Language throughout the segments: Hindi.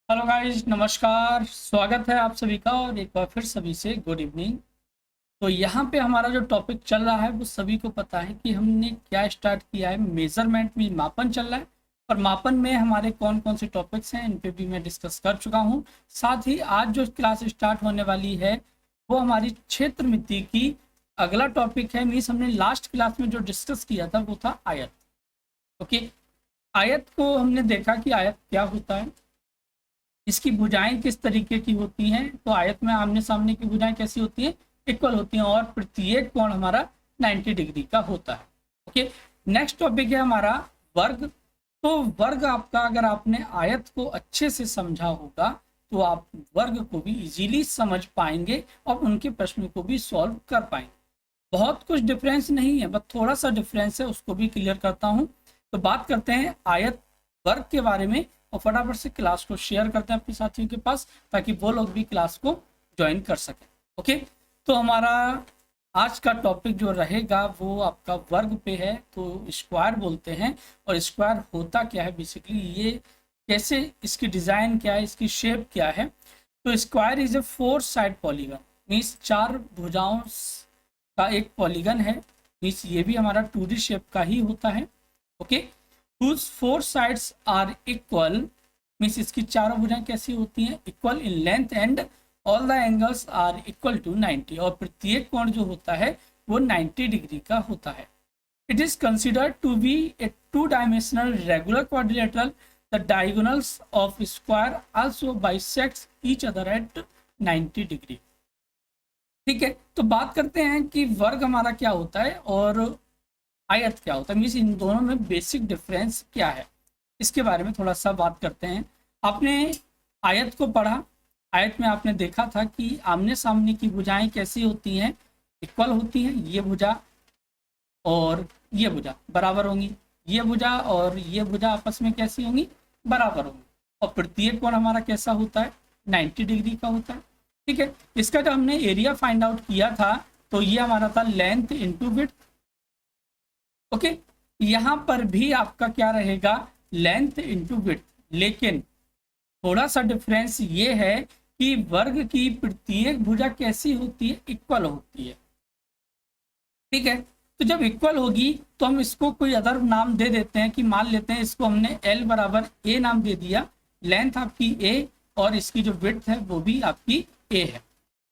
हेलो गाइस, नमस्कार। स्वागत है आप सभी का और एक बार फिर सभी से गुड इवनिंग। तो यहाँ पे हमारा जो टॉपिक चल रहा है वो सभी को पता है कि हमने क्या स्टार्ट किया है। मेजरमेंट में मापन चल रहा है और मापन में हमारे कौन कौन से टॉपिक्स हैं इन पे भी मैं डिस्कस कर चुका हूँ। साथ ही आज जो क्लास स्टार्ट होने वाली है वो हमारी क्षेत्र मिति की अगला टॉपिक है। मीन्स हमने लास्ट क्लास में जो डिस्कस किया था वो था आयत। ओके, आयत को हमने देखा कि आयत क्या होता है, इसकी भुजाएं किस तरीके की होती हैं। तो आयत में आमने सामने की भुजाएं कैसी होती हैं, इक्वल होती हैं और प्रत्येक कोण हमारा 90 डिग्री का होता है। ओके, नेक्स्ट टॉपिक है हमारा वर्ग। तो वर्ग आपका, अगर आपने आयत को अच्छे से समझा होगा तो आप वर्ग को भी इजीली समझ पाएंगे और उनके प्रश्नों को भी सॉल्व कर पाएंगे। बहुत कुछ डिफरेंस नहीं है, बस थोड़ा सा डिफरेंस है, उसको भी क्लियर करता हूँ। तो बात करते हैं आयत वर्ग के बारे में और फटाफट से क्लास को शेयर करते हैं अपने साथियों के पास ताकि वो लोग भी क्लास को ज्वाइन कर सकें। ओके, तो हमारा आज का टॉपिक जो रहेगा वो आपका वर्ग पे है। तो स्क्वायर बोलते हैं और स्क्वायर होता क्या है, बेसिकली ये कैसे, इसकी डिज़ाइन क्या है, इसकी शेप क्या है। तो square is a 4 side polygon, means 4 भुजाओं का एक पॉलीगन है। मीन्स ये भी हमारा 2D शेप का ही होता है। Okay, whose 4 sides are equal, means इसकी चारों भुजाएं कैसी होती हैं, equal in length and all the angles are equal to 90, और प्रत्येक कोण जो होता है वो 90 डिग्री का होता है। It is considered to be a 2 dimensional regular quadrilateral. The diagonals of square also bisects each other at 90 degree. ठीक है, तो बात करते हैं कि वर्ग हमारा क्या होता है और आयत क्या होता है, मीन्स इन दोनों में बेसिक डिफरेंस क्या है, इसके बारे में थोड़ा सा बात करते हैं। आपने आयत को पढ़ा, आयत में आपने देखा था कि आमने सामने की भुजाएं कैसी होती हैं, इक्वल होती हैं। ये भुजा और ये भुजा बराबर होंगी, ये भुजा और ये भुजा आपस में कैसी होंगी, बराबर होंगी। और प्रत्येक कोण हमारा कैसा होता है, 90 डिग्री का होता है। ठीक है, इसका जब हमने एरिया फाइंड आउट किया था तो ये हमारा था लेंथ इंटू विड्थ। ओके, यहाँ पर भी आपका क्या रहेगा, लेंथ इंटू विड्थ, लेकिन थोड़ा सा डिफरेंस ये है कि वर्ग की प्रत्येक भुजा कैसी होती है, इक्वल होती है। ठीक है, तो जब इक्वल होगी तो हम इसको कोई अदर नाम दे देते हैं कि मान लेते हैं इसको हमने L बराबर A नाम दे दिया, लेंथ आपकी A और इसकी जो विड्थ है वो भी आपकी A है।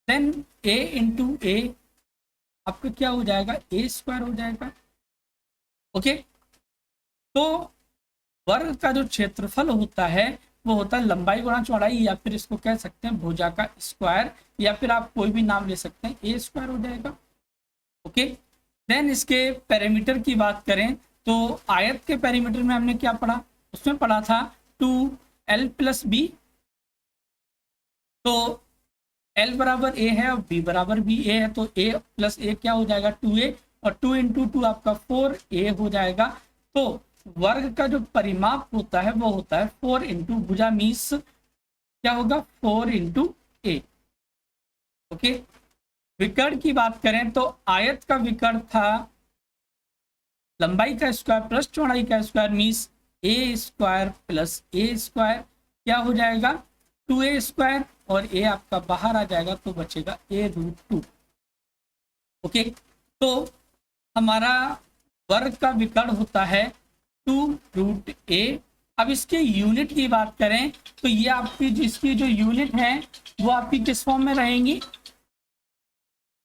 देन A इंटू A आपका क्या हो जाएगा, A स्क्वायर हो जाएगा। ओके, तो वर्ग का जो क्षेत्रफल होता है वो होता है लंबाई गुणा चौड़ाई, या फिर इसको कह सकते हैं भुजा का स्क्वायर, या फिर आप कोई भी नाम ले सकते हैं, ए स्क्वायर हो जाएगा। ओके, देन इसके पैरामीटर की बात करें तो आयत के पैरामीटर में हमने क्या पढ़ा, उसमें पढ़ा था 2L प्लस बी। तो L बराबर A है और B बराबर भी A है, तो A प्लस A क्या हो जाएगा, 2A, और 2 इंटू 2 आपका 4A हो जाएगा। तो वर्ग का जो परिमाप होता है वो होता है 4 इंटू भुजा, मीन्स क्या होगा, 4 इंटू A। ओके, विकर्ण की बात करें तो आयत का विकर्ण था लंबाई का स्क्वायर प्लस चौड़ाई का square, means A square plus A square क्या हो जाएगा, 2A स्क्वायर, और A आपका बाहर आ जाएगा तो बचेगा A√2। ओके, तो हमारा वर्ग का विकर्ण होता है 2√A। अब इसके यूनिट की बात करें तो ये आपकी जिसकी जो यूनिट है वो आपकी किस फॉर्म में रहेंगी,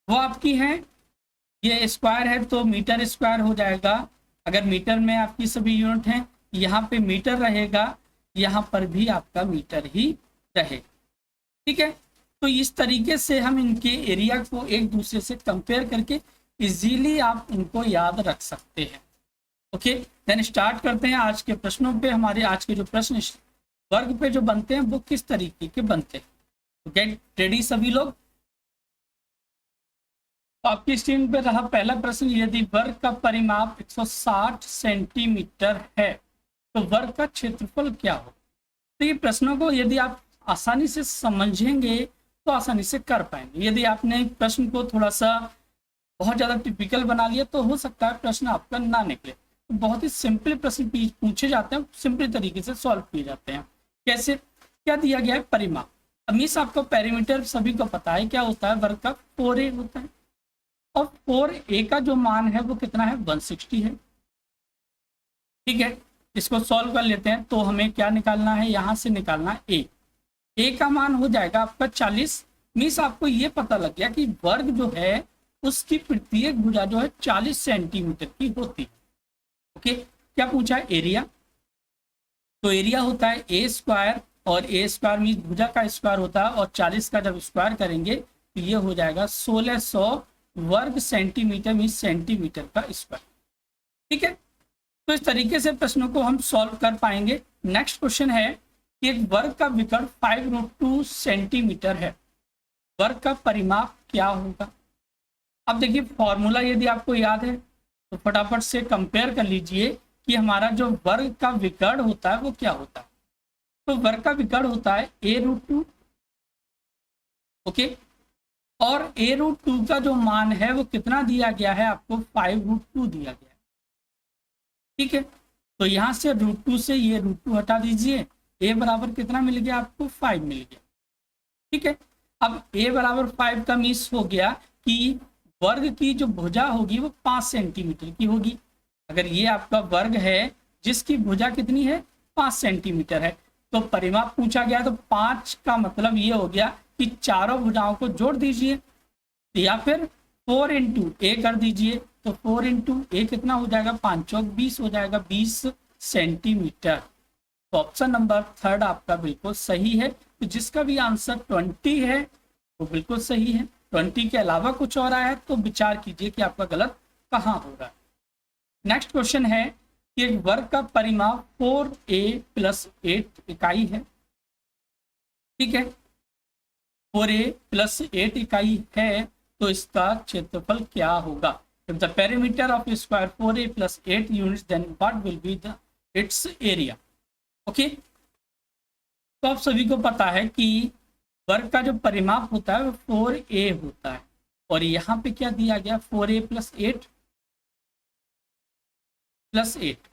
वो आपकी है, ये स्क्वायर है तो मीटर स्क्वायर हो जाएगा। अगर मीटर में आपकी सभी यूनिट हैं, यहाँ पे मीटर रहेगा, यहाँ पर भी आपका मीटर ही रहे। ठीक है, तो इस तरीके से हम इनके एरिया को एक दूसरे से कंपेयर करके इजीली आप इनको याद रख सकते हैं। ओके, देन स्टार्ट करते हैं आज के प्रश्नों पे। हमारे आज के जो प्रश्न वर्ग पे जो बनते हैं वो किस तरीके के बनते हैं, तो गेट रेडी सभी लोग। तो आपकी स्क्रीन पे रहा पहला प्रश्न, यदि वर्ग का परिमाप 160 सेंटीमीटर है तो वर्ग का क्षेत्रफल क्या हो। तो ये प्रश्नों को यदि आप आसानी से समझेंगे तो आसानी से कर पाएंगे। यदि आपने प्रश्न को थोड़ा सा बहुत ज़्यादा टिपिकल बना लिया तो हो सकता है प्रश्न आपका ना निकले। तो बहुत ही सिंपल प्रश्न पूछे जाते हैं, सिंपल तरीके से सॉल्व किए जाते हैं। कैसे, क्या दिया गया है, परिमाप। अब मीन्स आपको पेरीमीटर सभी को पता है क्या होता है, वर्ग का 4a होता है, और 4a का जो मान है वो कितना है, 160 है। ठीक है, इसको सॉल्व कर लेते हैं। तो हमें क्या निकालना है, यहां से निकालना है a का मान हो जाएगा आपका 40। मीन्स आपको ये पता लग गया कि वर्ग जो है उसकी प्रत्येक भुजा जो है 40 सेंटीमीटर की होती है। ओके, क्या पूछा है, एरिया। तो एरिया होता है ए स्क्वायर, और ए स्क्वायर मीन भुजा का स्क्वायर होता है, और 40 का जब स्क्वायर करेंगे तो ये हो जाएगा 1600 वर्ग सेंटीमीटर मीन सेंटीमीटर का स्क्वायर। ठीक है, तो इस तरीके से प्रश्नों को हम सॉल्व कर पाएंगे। नेक्स्ट क्वेश्चन है कि एक वर्ग का विकर्ण 5√2 सेंटीमीटर है, वर्ग का परिमाप क्या होगा। अब देखिए फॉर्मूला यदि आपको याद है तो फटाफट से कंपेयर कर लीजिए कि हमारा जो वर्ग का विकर्ण होता है वो क्या होता है। तो वर्ग का विकर्ण होता है a√2। ओके, और a√2 का जो मान है वो कितना दिया गया है आपको, 5√2 दिया गया है। ठीक है, तो यहां से √2 से ये √2 हटा दीजिए, a बराबर कितना मिल गया आपको, 5 मिल गया। ठीक है, अब a बराबर 5 का मीन्स हो गया कि वर्ग की जो भुजा होगी वो 5 सेंटीमीटर की होगी। अगर ये आपका वर्ग है जिसकी भुजा कितनी है, 5 सेंटीमीटर है, तो परिमाप पूछा गया, तो 5 का मतलब ये हो गया कि चारों भुजाओं को जोड़ दीजिए, या फिर 4 इंटू ए कर दीजिए। तो 4 इंटू ए कितना हो जाएगा, 5 चौक 20 हो जाएगा, 20 सेंटीमीटर। तो ऑप्शन नंबर 3 आपका बिल्कुल सही है। तो जिसका भी आंसर 20 है वो बिल्कुल सही है। 20 के अलावा कुछ और आया तो विचार कीजिए कि आपका गलत कहाँ हो रहा है। नेक्स्ट क्वेश्चन है कि एक वर्ग का परिमाप 4a + 8 इकाई है। ठीक है, 4a + 8 इकाई है, तो इसका क्षेत्रफल क्या होगा। If the perimeter of square 4a + 8 units then what will be the its area. Okay, तो आप सभी को पता है कि वर्ग का जो परिमाप होता है वो 4a होता है, और यहाँ पे क्या दिया गया, 4a + 8 + 8।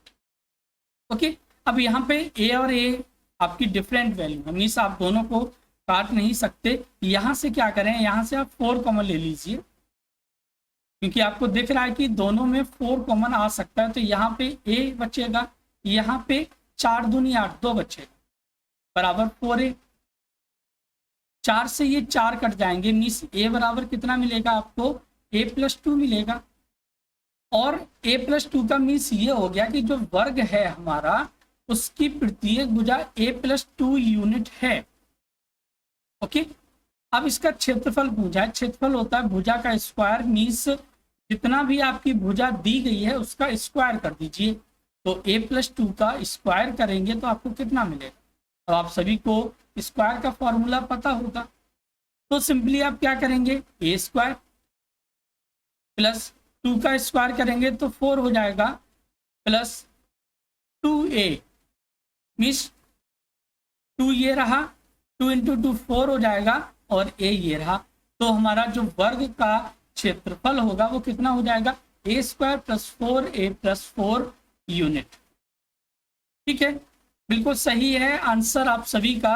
ओके, अब यहाँ पे a और a आपकी डिफरेंट वैल्यू है, मीन्स आप दोनों को काट नहीं सकते। यहाँ से क्या करें, यहाँ से आप 4 कॉमन ले लीजिए, क्योंकि आपको दिख रहा है कि दोनों में 4 कॉमन आ सकता है। तो यहाँ पे a बचेगा, यहाँ पे 4 दूनी 8, 2 बचेगा, बराबर 4a। 4 से ये 4 कट जाएंगे, मीन्स a बराबर कितना मिलेगा आपको, a + 2 मिलेगा। और a + 2 का मीन्स ये हो गया कि जो वर्ग है हमारा उसकी प्रत्येक भुजा a + 2 यूनिट है। ओके, अब इसका क्षेत्रफल पूछा है। क्षेत्रफल होता है भुजा का स्क्वायर, मीन्स जितना भी आपकी भुजा दी गई है उसका स्क्वायर कर दीजिए। तो a + 2 का स्क्वायर करेंगे तो आपको कितना मिलेगा। अब आप सभी को स्क्वायर का फॉर्मूला पता होगा, तो सिंपली आप क्या करेंगे, a² + 2 का स्क्वायर करेंगे तो 4 हो जाएगा, प्लस 2a मीन्स 2 ये रहा, 2 × 2 4 हो जाएगा, और a ये रहा। तो हमारा जो वर्ग का क्षेत्रफल होगा वो कितना हो जाएगा, a² + 4a + 4 यूनिट। ठीक है, बिल्कुल सही है आंसर आप सभी का।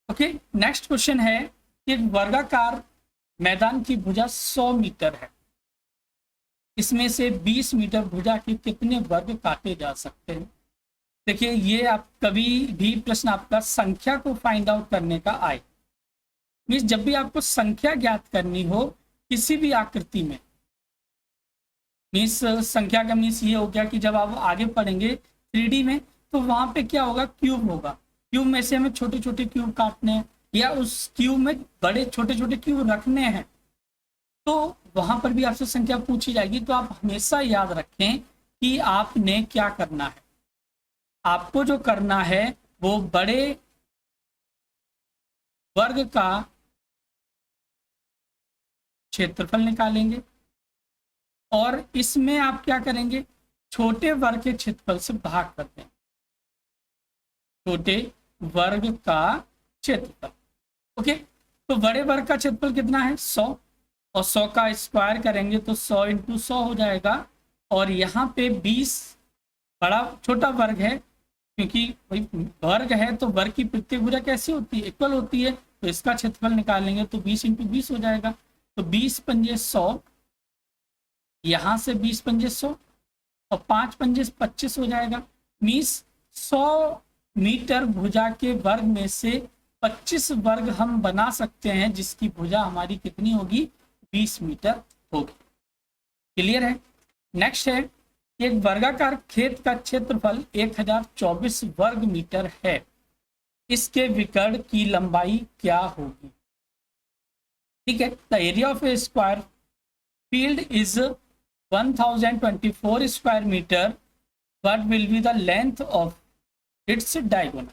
ओके, नेक्स्ट क्वेश्चन है कि एक वर्गाकार मैदान की भुजा 100 मीटर है, इसमें से 20 मीटर भुजा के कितने वर्ग काटे जा सकते हैं। देखिए ये आप कभी भी प्रश्न आपका संख्या को फाइंड आउट करने का आए, मीन्स जब भी आपको संख्या ज्ञात करनी हो किसी भी आकृति में, मीन्स संख्या का मीन्स ये हो गया कि जब आप आगे पढ़ेंगे 3D में तो वहां पे क्या होगा, क्यूब होगा। क्यूब में से हमें छोटे छोटे क्यूब काटने हैं, या उस क्यूब में बड़े छोटे छोटे क्यूब रखने हैं, तो वहां पर भी आपसे संख्या पूछी जाएगी। तो आप हमेशा याद रखें कि आपने क्या करना है। आपको जो करना है वो बड़े वर्ग का क्षेत्रफल निकालेंगे, और इसमें आप क्या करेंगे, छोटे वर्ग के क्षेत्रफल से भाग कर देंगे। छोटे वर्ग का क्षेत्रफल, ओके। तो बड़े वर्ग का क्षेत्रफल कितना है, 100, और 100 का स्क्वायर करेंगे तो 100 × 100 हो जाएगा। और यहाँ पे 20 बड़ा छोटा वर्ग है, क्योंकि भाई वर्ग है तो वर्ग की प्रत्येक भुजा कैसी होती है, इक्वल होती है, तो इसका क्षेत्रफल निकालेंगे तो 20 इंटू 20 हो जाएगा। तो 20 पंजे 100, यहाँ से 20 पंजे 100 और 5 पंजे 25 हो जाएगा। मीन्स 100 मीटर भुजा के वर्ग में से 25 वर्ग हम बना सकते हैं, जिसकी भुजा हमारी कितनी होगी, 20 मीटर होगी। क्लियर है। नेक्स्ट है, एक वर्गाकार खेत का क्षेत्रफल 1024 वर्ग मीटर है, इसके विकर्ण की लंबाई क्या होगी। ठीक है, the area of a square field is 1024 square metre, what will be the length of its diagonal.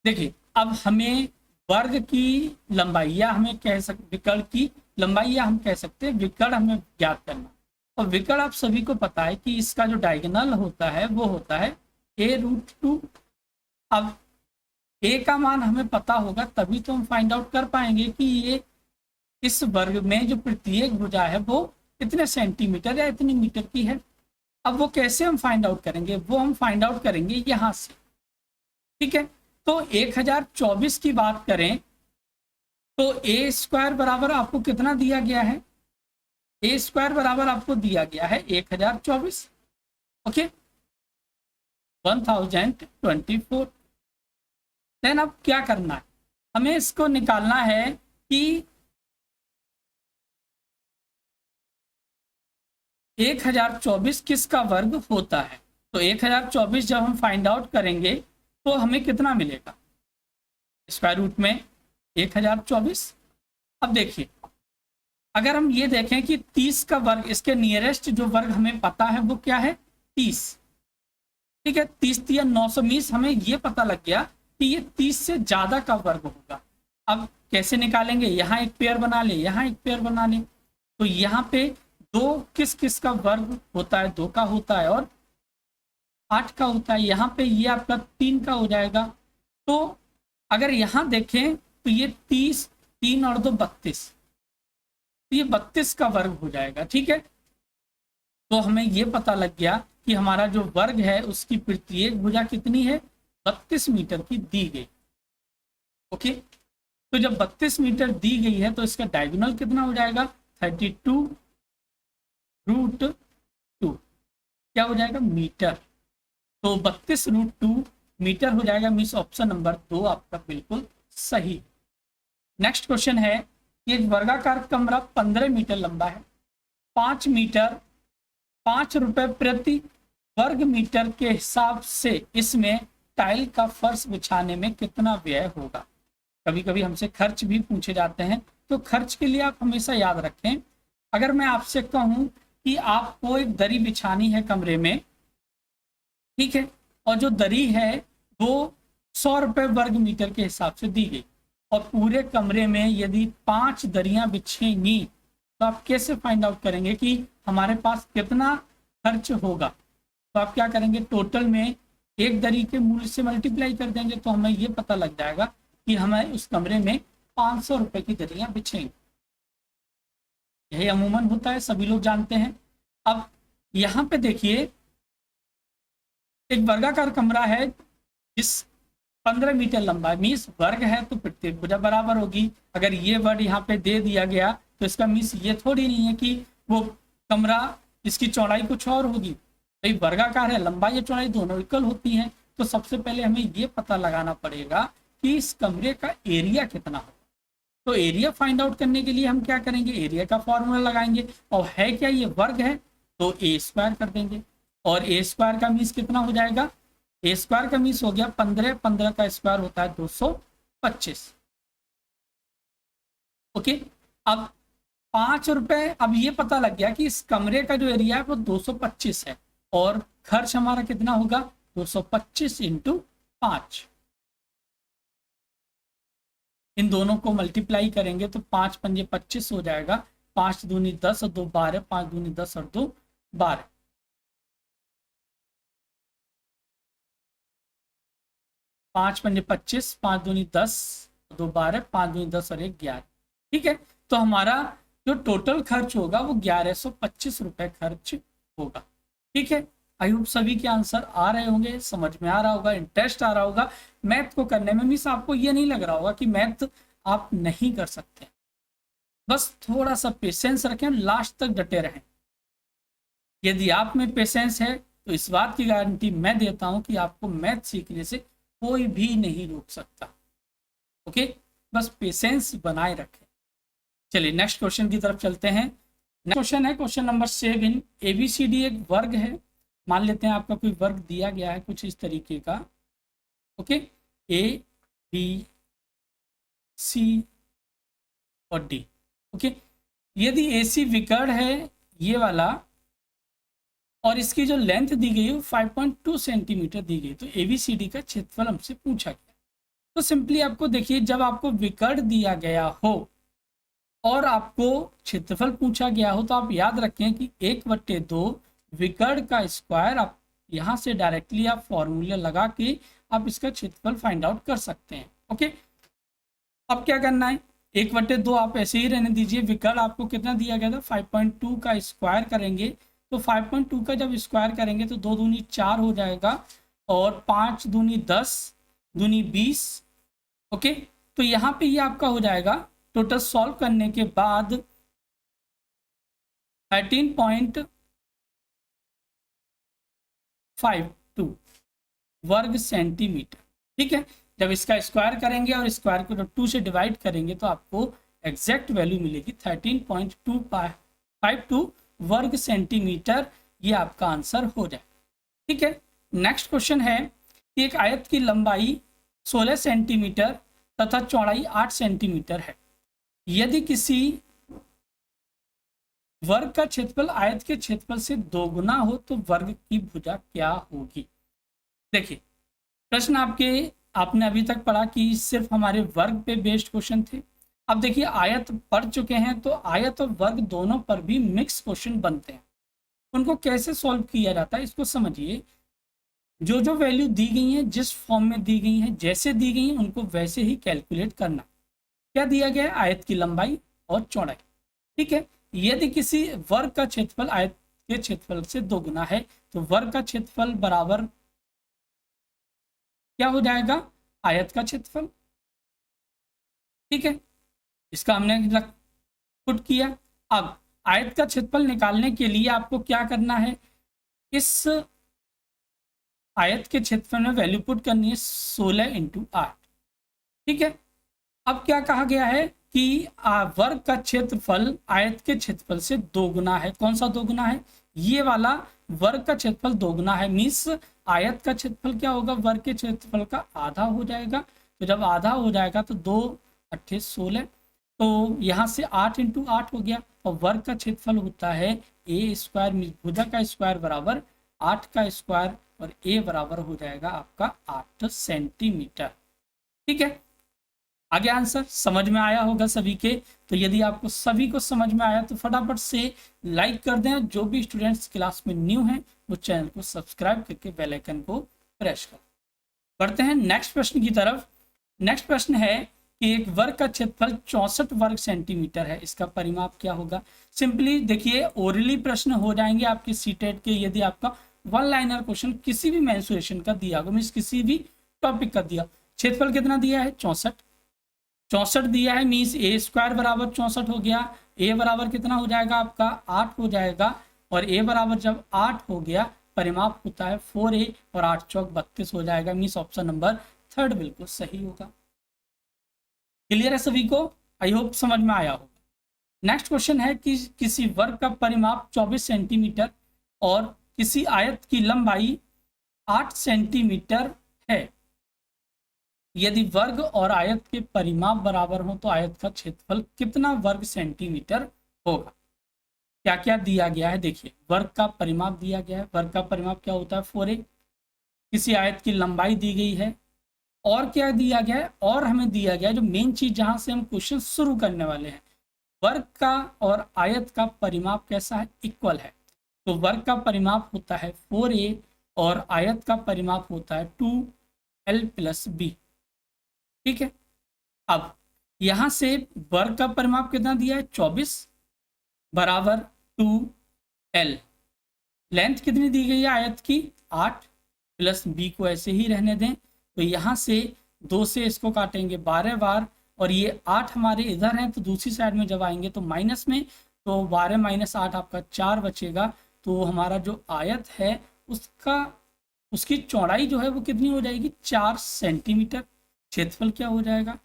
देखिए, अब हमें वर्ग की लंबाई या हमें कह सकते विकर्ण की लंबाई या हम कह सकते हैं विकर्ण हमें ज्ञात करना। और विकर्ण आप सभी को पता है कि इसका जो डायगोनल होता है वो होता है a√2। अब a का मान हमें पता होगा तभी तो हम फाइंड आउट कर पाएंगे कि ये इस वर्ग में जो प्रत्येक भुजा है वो कितने सेंटीमीटर या इतने मीटर की है। अब वो कैसे हम फाइंड आउट करेंगे, वो हम फाइंड आउट करेंगे यहाँ से। ठीक है, तो 1024 की बात करें तो ए स्क्वायर बराबर आपको कितना दिया गया है, ए स्क्वायर बराबर आपको दिया गया है 1024, ओके, 1024। देन अब क्या करना है, हमें इसको निकालना है कि 1024 किसका वर्ग होता है। तो 1024 जब हम फाइंड आउट करेंगे तो हमें कितना मिलेगा, स्क्वायर रूट में 1024। अब देखिए, अगर हम ये देखें कि 30 का वर्ग, इसके नियरेस्ट जो वर्ग हमें पता है वो क्या है, 30। ठीक है, 30 या 920, हमें ये पता लग गया कि ये 30 से ज्यादा का वर्ग होगा। अब कैसे निकालेंगे, यहाँ एक पेयर बना ले, यहाँ एक पेयर बना ले। तो यहाँ पे 2 किस किस का वर्ग होता है, 2 का होता है और 8 का होता है। यहाँ पे ये आपका 3 का हो जाएगा। तो अगर यहाँ देखें तो ये 30, 3 और 2 32, तो ये 32 का वर्ग हो जाएगा। ठीक है, तो हमें ये पता लग गया कि हमारा जो वर्ग है उसकी प्रत्येक भुजा कितनी है, 32 मीटर की दी गई। ओके, तो जब 32 मीटर दी गई है तो इसका डायगोनल कितना हो जाएगा, 32√2 क्या हो जाएगा, मीटर। तो 32√2 मीटर हो जाएगा। मीन्स ऑप्शन नंबर 2 आपका बिल्कुल सही। नेक्स्ट क्वेश्चन है, एक वर्गाकार कमरा 15 मीटर लंबा है, 5 मीटर 5 रुपए प्रति वर्ग मीटर के हिसाब से इसमें टाइल का फर्श बिछाने में कितना व्यय होगा। कभी कभी हमसे खर्च भी पूछे जाते हैं, तो खर्च के लिए आप हमेशा याद रखें, अगर मैं आपसे कहूं कि आपको एक दरी बिछानी है कमरे में, ठीक है, और जो दरी है वो 100 रुपए वर्ग मीटर के हिसाब से दी गई, और पूरे कमरे में यदि 5 दरियां बिछेंगी, तो आप कैसे फाइंड आउट करेंगे कि हमारे पास कितना खर्च होगा। तो आप क्या करेंगे, टोटल में एक दरी के मूल्य से मल्टीप्लाई कर देंगे, तो हमें ये पता लग जाएगा कि हमें उस कमरे में 500 रुपए की दरियां बिछेंगी। यही अमूमन होता है, सभी लोग जानते हैं। अब यहाँ पे देखिए, एक वर्गाकार कमरा है जिस 15 मीटर लंबा है, मीन्स वर्ग है तो प्रत्येक भुजा बराबर होगी। अगर ये वर्ड यहाँ पे दे दिया गया तो इसका मीन्स ये थोड़ी नहीं है कि वो कमरा इसकी चौड़ाई कुछ और होगी। भाई वर्गाकार है, लंबाई या चौड़ाई दोनों इक्वल होती हैं। तो सबसे पहले हमें ये पता लगाना पड़ेगा कि इस कमरे का एरिया कितना हो। तो एरिया फाइंड आउट करने के लिए हम क्या करेंगे, एरिया का फॉर्मूला लगाएंगे, और है क्या ये वर्ग है तो ए स्क्वायर कर देंगे, और ए स्क्वायर का मीन्स कितना हो जाएगा, ए स्क्वायर का मीन्स हो गया 15, 15 का स्क्वायर होता है 225। ओके, अब 5 रुपए, अब ये पता लग गया कि इस कमरे का जो एरिया है वो 225 है, और खर्च हमारा कितना होगा, 225 इंटू 5। इन दोनों को मल्टीप्लाई करेंगे तो 5 पंजे 25 हो जाएगा, 5 दूनी 10 और 2 12, 5 दूनी 10 और 2 12, 5 पंजे 25, 5 दूनी 10, 2 12, 5 दूनी 10 और 1 11। ठीक है, तो हमारा जो टोटल खर्च होगा वो 1125 रुपए खर्च होगा। ठीक है, आई होप सभी के आंसर आ रहे होंगे, समझ में आ रहा होगा, इंटरेस्ट आ रहा होगा मैथ को करने में। मीन्स आपको ये नहीं लग रहा होगा कि मैथ आप नहीं कर सकते। बस थोड़ा सा पेशेंस रखें, लास्ट तक डटे रहें। यदि आप में पेशेंस है तो इस बात की गारंटी मैं देता हूं कि आपको मैथ सीखने से कोई भी नहीं रोक सकता। ओके, बस पेशेंस बनाए रखें। चलिए नेक्स्ट क्वेश्चन की तरफ चलते हैं। नेक्स्ट क्वेश्चन है क्वेश्चन नंबर 7। एबीसीडी एक वर्ग है। मान लेते हैं आपका कोई वर्ग दिया गया है कुछ इस तरीके का। ओके, ए बी सी और डी। ओके, यदि एसी विकर्ण है ये वाला और इसकी जो लेंथ दी गई है वो 5.2 सेंटीमीटर दी गई, तो एबीसीडी का क्षेत्रफल हमसे पूछा गया। तो सिंपली आपको देखिए, जब आपको विकर्ण दिया गया हो और आपको क्षेत्रफल पूछा गया हो तो आप याद रखें कि 1/2 विकर्ण का स्क्वायर। आप यहाँ से डायरेक्टली आप फॉर्मूला लगा के आप इसका क्षेत्रफल फाइंड आउट कर सकते हैं। ओके, अब क्या करना है, 1/2 आप ऐसे ही रहने दीजिए। विकर्ण आपको कितना दिया गया था, 5.2 का स्क्वायर करेंगे तो 5.2 का जब स्क्वायर करेंगे तो 2 दूनी 4 हो जाएगा और 5 दूनी 10 दूनी 20। ओके, तो यहाँ पे ये आपका हो जाएगा टोटल सॉल्व करने के बाद 13.52 वर्ग सेंटीमीटर। ठीक है, जब इसका स्क्वायर करेंगे और स्क्वायर को जब 2 से डिवाइड करेंगे तो आपको एग्जैक्ट वैल्यू मिलेगी 13.252 वर्ग सेंटीमीटर। ये आपका आंसर हो जाए। ठीक है, नेक्स्ट क्वेश्चन है कि एक आयत की लंबाई 16 सेंटीमीटर तथा चौड़ाई 8 सेंटीमीटर है। यदि किसी वर्ग का क्षेत्रफल आयत के क्षेत्रफल से दोगुना हो तो वर्ग की भुजा क्या होगी। देखिए, प्रश्न आपने अभी तक पढ़ा कि सिर्फ हमारे वर्ग पे बेस्ड क्वेश्चन थे। अब देखिए आयत पढ़ चुके हैं तो आयत और वर्ग दोनों पर भी मिक्स क्वेश्चन बनते हैं। उनको कैसे सॉल्व किया जाता है इसको समझिए। जो जो वैल्यू दी गई है, जिस फॉर्म में दी गई है, जैसे दी गई है, उनको वैसे ही कैलकुलेट करना। क्या दिया गया है, आयत की लंबाई और चौड़ाई। ठीक है, यदि किसी वर्ग का क्षेत्रफल आयत के क्षेत्रफल से दोगुना है तो वर्ग का क्षेत्रफल बराबर क्या हो जाएगा, आयत का क्षेत्रफल। ठीक है, इसका हमने पुट किया। अब आयत का क्षेत्रफल निकालने के लिए आपको क्या करना है, इस आयत के क्षेत्रफल में वैल्यू पुट करनी है 16 × 8। ठीक है, अब क्या कहा गया है कि वर्ग का क्षेत्रफल आयत के क्षेत्रफल से दोगुना है। कौन सा दोगुना है, ये वाला वर्ग का क्षेत्रफल दोगुना है। मीन्स आयत का क्षेत्रफल क्या होगा, वर्ग के क्षेत्रफल का आधा हो जाएगा। तो जब आधा हो जाएगा तो 2 8 16, तो यहाँ से 8 × 8 हो गया। और वर्ग का क्षेत्रफल होता है ए स्क्वायर, भुजा का स्क्वायर बराबर 8 का स्क्वायर और ए बराबर हो जाएगा आपका 8 सेंटीमीटर। ठीक है, आगे आंसर समझ में आया होगा सभी के। तो यदि आपको सभी को समझ में आया तो फटाफट से लाइक कर दें। जो भी स्टूडेंट्स क्लास में न्यू हैं वो चैनल को सब्सक्राइब करके बेल आइकन को प्रेस करें। बढ़ते हैं नेक्स्ट प्रश्न की तरफ। नेक्स्ट प्रश्न है कि एक वर्ग का क्षेत्रफल 64 वर्ग सेंटीमीटर है, इसका परिमाप क्या होगा। सिंपली देखिए, ओरली प्रश्न हो जाएंगे आपके सीटेट के। यदि आपका 1 लाइनर क्वेश्चन किसी भी मेंसुरेशन का दिया होगा, मीन्स किसी भी टॉपिक का दिया, क्षेत्रफल कितना दिया है 64 दिया है, मीन्स ए स्क्वायर बराबर 64 हो गया। ए बराबर कितना हो जाएगा आपका 8 हो जाएगा। और ए बराबर जब 8 हो गया, परिमाप होता है 4a और 8 चौक 32 हो जाएगा। मीन्स ऑप्शन नंबर 3 बिल्कुल सही होगा। क्लियर है सभी को, आई होप समझ में आया होगा। नेक्स्ट क्वेश्चन है कि किसी वर्ग का परिमाप 24 सेंटीमीटर और किसी आयत की लंबाई 8 सेंटीमीटर है। यदि वर्ग और आयत के परिमाप बराबर हो तो आयत का क्षेत्रफल कितना वर्ग सेंटीमीटर होगा। क्या क्या दिया गया है देखिए, वर्ग का परिमाप दिया गया है। वर्ग का परिमाप क्या होता है 4a। किसी आयत की लंबाई दी गई है और क्या दिया गया है, और हमें दिया गया है जो मेन चीज जहां से हम क्वेश्चन शुरू करने वाले हैं, वर्ग का और आयत का परिमाप कैसा है, इक्वल है। तो वर्ग का परिमाप होता है 4a और आयत का परिमाप होता है 2l + b। ठीक है, अब यहां से वर्ग का परिमाप कितना दिया है 24 बराबर 2l। लेंथ कितनी दी गई है आयत की 8, प्लस बी को ऐसे ही रहने दें। तो यहाँ से 2 से इसको काटेंगे 12 बार, और ये 8 हमारे इधर हैं, तो दूसरी साइड में जब आएंगे तो माइनस में, तो 12 माइनस 8 आपका 4 बचेगा। तो हमारा जो आयत है उसका उसकी चौड़ाई जो है वो कितनी हो जाएगी, 4 सेंटीमीटर। क्षेत्रफल क्या हो जाएगा,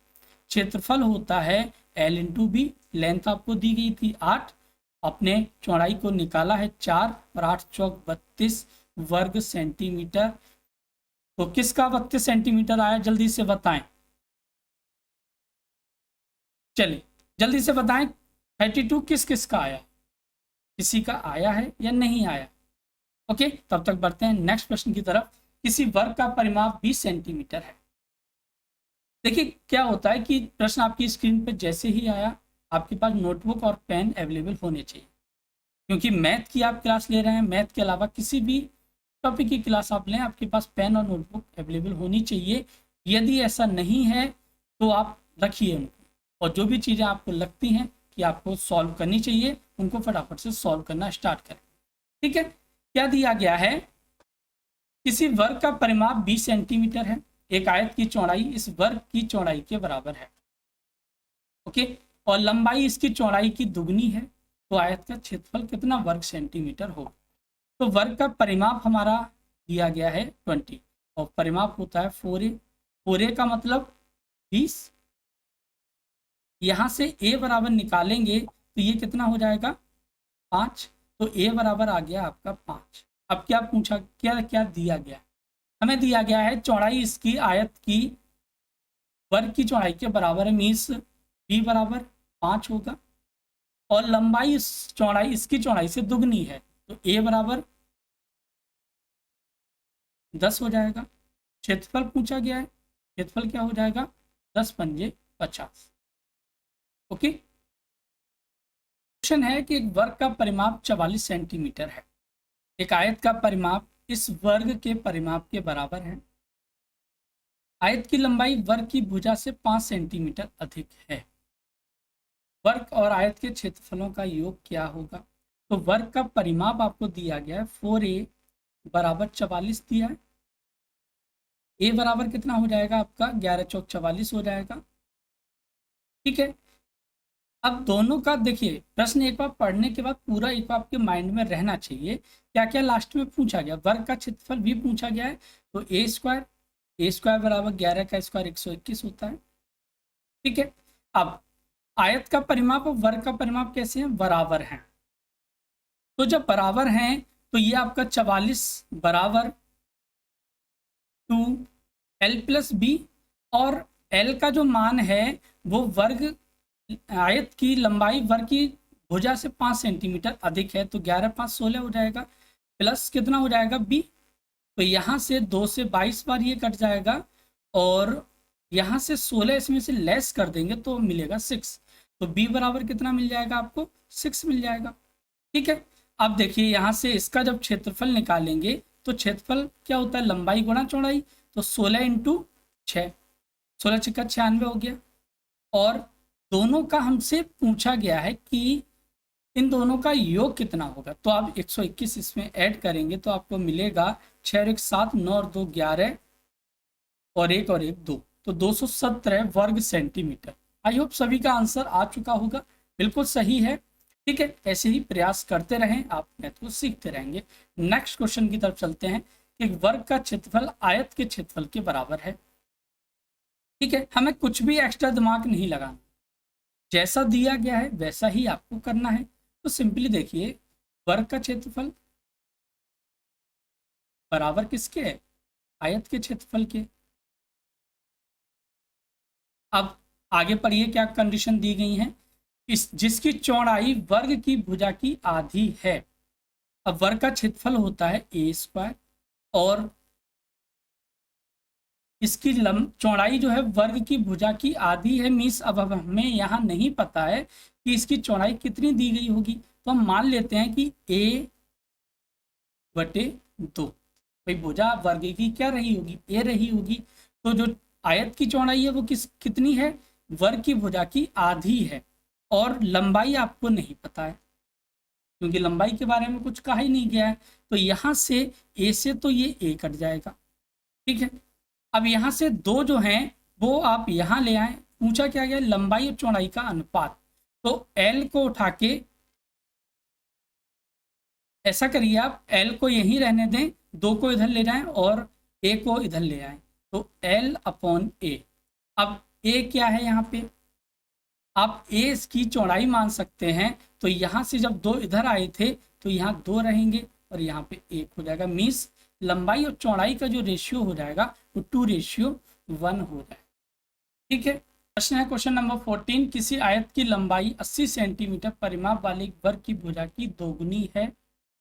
क्षेत्रफल होता है L इंटू बी। लेंथ आपको दी गई थी 8, अपने चौड़ाई को निकाला है 4, और 8 चौक 32 वर्ग सेंटीमीटर। तो किसका 32 सेंटीमीटर आया, जल्दी से बताएं, चलिए जल्दी से बताएं। 32 किस किस का आया, किसी का आया है या नहीं आया। ओके, तब तक बढ़ते हैं नेक्स्ट प्रश्न की तरफ। किसी वर्ग का परिमाप 20 सेंटीमीटर है। देखिए क्या होता है कि प्रश्न आपकी स्क्रीन पे जैसे ही आया, आपके पास नोटबुक और पेन अवेलेबल होने चाहिए, क्योंकि मैथ की आप क्लास ले रहे हैं। मैथ के अलावा किसी भी टॉपिक की क्लास आप लें, आपके पास पेन और नोटबुक अवेलेबल होनी चाहिए। यदि ऐसा नहीं है तो आप रखिए उनको, और जो भी चीज़ें आपको लगती हैं कि आपको सॉल्व करनी चाहिए, उनको फटाफट से सॉल्व करना स्टार्ट करें। ठीक है, क्या दिया गया है, किसी वर्ग का परिमाप 20 सेंटीमीटर है। एक आयत की चौड़ाई इस वर्ग की चौड़ाई के बराबर है। ओके, और लंबाई इसकी चौड़ाई की दुगनी है, तो आयत का क्षेत्रफल कितना वर्ग सेंटीमीटर होगा। तो वर्ग का परिमाप हमारा दिया गया है 20, और परिमाप होता है 4a। 4a का मतलब 20। यहाँ से a बराबर निकालेंगे तो ये कितना हो जाएगा, 5। तो a बराबर आ गया आपका 5। अब क्या पूछा, क्या क्या दिया गया, हमें दिया गया है चौड़ाई इसकी आयत की वर्ग की चौड़ाई के बराबर है, मीन्स b बराबर 5 होगा, और लंबाई इस चौड़ाई इसकी चौड़ाई से दुगनी है, तो a बराबर 10 हो जाएगा। क्षेत्रफल पूछा गया है, क्षेत्रफल क्या हो जाएगा, 10 पंजे 50। ओके, क्वेश्चन है कि एक वर्ग का परिमाप 44 सेंटीमीटर है। एक आयत का परिमाप इस वर्ग के परिमाप के बराबर है। आयत की लंबाई वर्ग की भुजा से 5 सेंटीमीटर अधिक है। वर्ग और आयत के क्षेत्रफलों का योग क्या होगा। तो वर्ग का परिमाप आपको दिया गया है 4a बराबर 44 दिया है। a बराबर कितना हो जाएगा आपका, 11 चौक 44 हो जाएगा। ठीक है, अब दोनों का देखिए, प्रश्न एक बार पढ़ने के बाद पूरा एक बार आपके माइंड में रहना चाहिए। क्या क्या लास्ट में पूछा गया, वर्ग का क्षेत्रफल भी पूछा गया है, तो a स्क्वायर बराबर 11 का स्क्वायर 121 होता है। ठीक है, अब आयत का परिमाप और वर्ग का परिमाप कैसे हैं, बराबर हैं। तो जब बराबर हैं तो ये आपका 44 बराबर 2l प्लस बी, और l का जो मान है वो वर्ग आयत की लंबाई वर्ग की भुजा से 5 सेंटीमीटर अधिक है, तो 11 5 16 हो जाएगा, प्लस कितना हो जाएगा b। तो यहाँ से 2 से 22 बार ये कट जाएगा, और यहाँ से 16 इसमें से लेस कर देंगे तो मिलेगा 6। तो b बराबर कितना मिल जाएगा आपको, 6 मिल जाएगा। ठीक है, अब देखिए यहाँ से इसका जब क्षेत्रफल निकालेंगे तो क्षेत्रफल क्या होता है, लंबाई गुणा चौड़ाई। तो 16 इंटू 6, 16 छक्का 96 हो गया। और दोनों का हमसे पूछा गया है कि इन दोनों का योग कितना होगा, तो आप 121 इसमें ऐड करेंगे तो आपको मिलेगा 6 और 1 7, 9 और 2 11, और 1 और 1 2, तो 217 वर्ग सेंटीमीटर। आई होप सभी का आंसर आ चुका होगा, बिल्कुल सही है। ठीक है, ऐसे ही प्रयास करते रहें, आप मैथ को सीखते रहेंगे। नेक्स्ट क्वेश्चन की तरफ चलते हैं कि एक वर्ग का क्षेत्रफल आयत के क्षेत्रफल के बराबर है। ठीक है, हमें कुछ भी एक्स्ट्रा दिमाग नहीं लगाना, जैसा दिया गया है वैसा ही आपको करना है। तो सिंपली देखिए, वर्ग का क्षेत्रफल बराबर किसके है, आयत के क्षेत्रफल के। अब आगे पढ़िए क्या कंडीशन दी गई है, इस जिसकी चौड़ाई वर्ग की भुजा की आधी है। अब वर्ग का क्षेत्रफल होता है a स्क्वायर, और इसकी चौड़ाई जो है वर्ग की भुजा की आधी है, मीन्स अब हमें यहाँ नहीं पता है कि इसकी चौड़ाई कितनी दी गई होगी, तो हम मान लेते हैं कि a/2। भाई भुजा वर्ग की क्या रही होगी, a रही होगी। तो जो आयत की चौड़ाई है वो कितनी है, वर्ग की भुजा की आधी है, और लंबाई आपको नहीं पता है। क्योंकि लंबाई के बारे में कुछ कहा ही नहीं गया है। तो यहाँ से ए से तो ये ए कट जाएगा, ठीक है। अब यहाँ से दो जो हैं वो आप यहाँ ले आए, पूछा क्या गया, लंबाई और चौड़ाई का अनुपात। तो एल को उठा के ऐसा करिए, आप एल को यहीं रहने दें, दो को इधर ले जाएं और ए को इधर ले आए, तो एल अपॉन ए। अब ए क्या है यहाँ पे, आप ए की चौड़ाई मान सकते हैं। तो यहाँ से जब दो इधर आए थे तो यहाँ दो रहेंगे और यहाँ पे एक हो जाएगा, मीन्स लंबाई और चौड़ाई का जो रेशियो हो जाएगा वो 2:1 हो जाएगा, ठीक है। प्रश्न है क्वेश्चन नंबर 14, किसी आयत की लंबाई 80 सेंटीमीटर परिमाप वाले एक वर्ग की भुजा की दोगुनी है,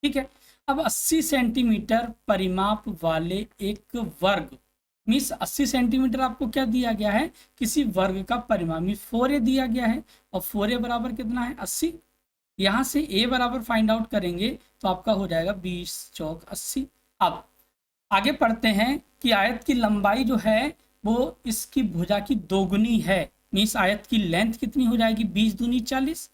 ठीक है। अब 80 सेंटीमीटर परिमाप वाले एक वर्ग मीन्स 80 सेंटीमीटर आपको क्या दिया गया है, किसी वर्ग का परिमाप मीन्स 4a दिया गया है, और 4a बराबर कितना है 80। यहाँ से a बराबर फाइंड आउट करेंगे तो आपका हो जाएगा 20 चौक 80। अब आगे पढ़ते हैं कि आयत की लंबाई जो है वो इसकी भुजा की दोगुनी है, मीन्स आयत की लेंथ कितनी हो जाएगी 20 दूनी 40।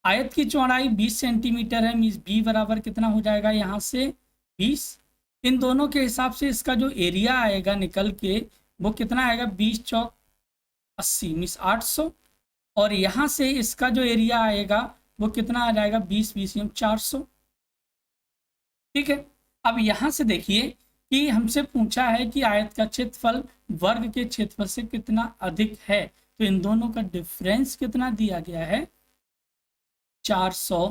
आयत की चौड़ाई 20 सेंटीमीटर है, मीन्स b बराबर कितना हो जाएगा यहाँ से 20। इन दोनों के हिसाब से इसका जो एरिया आएगा निकल के वो कितना आएगा 20 चौक 80 मीन्स 800। और यहाँ से इसका जो एरिया आएगा वो कितना आ जाएगा 20 400, ठीक है। अब यहाँ से देखिए कि हमसे पूछा है कि आयत का क्षेत्रफल वर्ग के क्षेत्रफल से कितना अधिक है, तो इन दोनों का डिफरेंस कितना दिया गया है 400,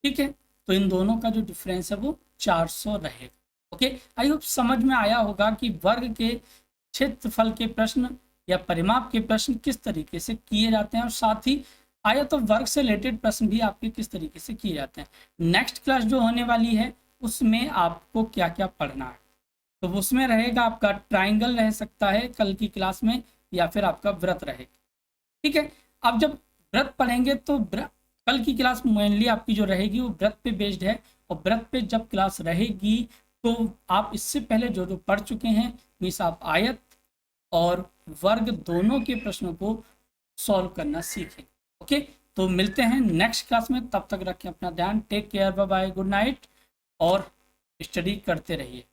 ठीक है। तो इन दोनों का जो डिफरेंस है वो 400 रहेगा। ओके, आई होप समझ में आया होगा कि वर्ग के क्षेत्रफल के प्रश्न या परिमाप के प्रश्न किस तरीके से किए जाते हैं, और साथ ही आयत और वर्ग से रिलेटेड प्रश्न भी आपके किस तरीके से किए जाते हैं। नेक्स्ट क्लास जो होने वाली है उसमें आपको क्या क्या पढ़ना है, तो उसमें रहेगा आपका ट्राइंगल रह सकता है कल की क्लास में, या फिर आपका व्रत रहेगा, ठीक है। अब जब व्रत पढ़ेंगे तो कल की क्लास मेनली आपकी जो रहेगी वो व्रत पे बेस्ड है, और व्रत पे जब क्लास रहेगी तो आप इससे पहले जो जो पढ़ चुके हैं मीन्स आप आयत और वर्ग दोनों के प्रश्नों को सॉल्व करना सीखें। ओके, तो मिलते हैं नेक्स्ट क्लास में, तब तक रखें अपना ध्यान, take care, bye bye, good night, और स्टडी करते रहिए।